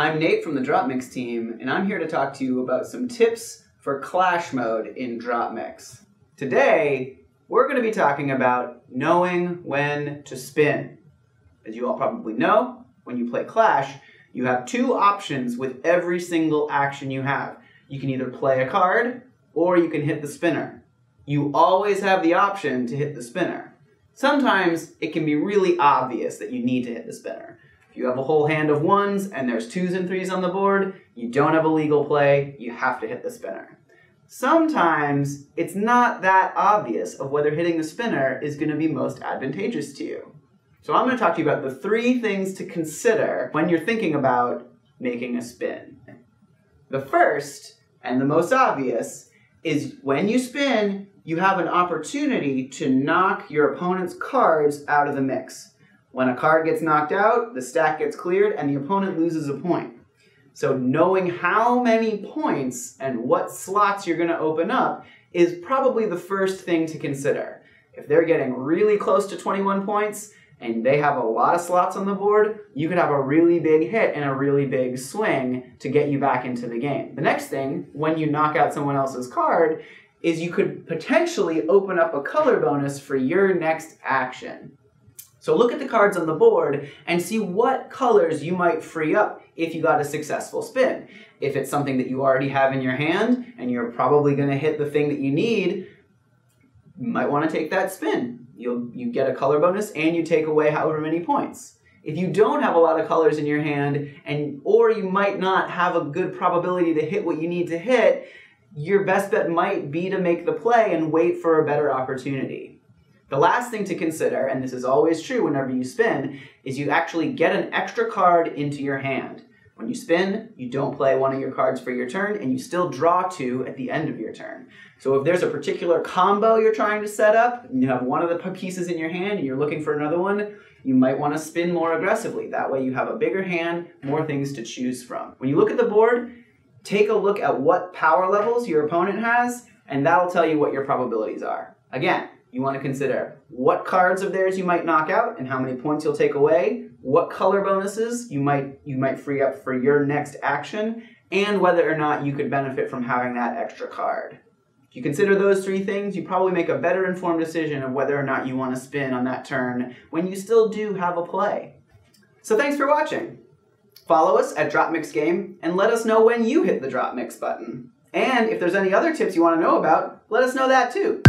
I'm Nate from the DropMix team, and I'm here to talk to you about some tips for clash mode in DropMix. Today, we're going to be talking about knowing when to spin. As you all probably know, when you play Clash, you have two options with every single action you have. You can either play a card, or you can hit the spinner. You always have the option to hit the spinner. Sometimes it can be really obvious that you need to hit the spinner. If you have a whole hand of ones and there's 2s and 3s on the board, you don't have a legal play, you have to hit the spinner. Sometimes it's not that obvious of whether hitting the spinner is going to be most advantageous to you. So I'm going to talk to you about the 3 things to consider when you're thinking about making a spin. The first, and the most obvious, is when you spin, you have an opportunity to knock your opponent's cards out of the mix. When a card gets knocked out, the stack gets cleared, and the opponent loses a point. So knowing how many points and what slots you're going to open up is probably the first thing to consider. If they're getting really close to 21 points, and they have a lot of slots on the board, you could have a really big hit and a really big swing to get you back into the game. The next thing, when you knock out someone else's card, is you could potentially open up a color bonus for your next action. So look at the cards on the board and see what colors you might free up if you got a successful spin. If it's something that you already have in your hand and you're probably going to hit the thing that you need, you might want to take that spin. You get a color bonus and you take away however many points. If you don't have a lot of colors in your hand, or you might not have a good probability to hit what you need to hit, your best bet might be to make the play and wait for a better opportunity. The last thing to consider, and this is always true whenever you spin, is you actually get an extra card into your hand. When you spin, you don't play one of your cards for your turn, and you still draw 2 at the end of your turn. So if there's a particular combo you're trying to set up, and you have one of the pieces in your hand and you're looking for another one, you might want to spin more aggressively. That way you have a bigger hand, more things to choose from. When you look at the board, take a look at what power levels your opponent has, and that'll tell you what your probabilities are. Again, you want to consider what cards of theirs you might knock out and how many points you'll take away, what color bonuses you might free up for your next action, and whether or not you could benefit from having that extra card. If you consider those 3 things, you probably make a better informed decision of whether or not you want to spin on that turn when you still do have a play. So thanks for watching. Follow us at DropMix Game and let us know when you hit the DropMix button. And if there's any other tips you want to know about, let us know that too.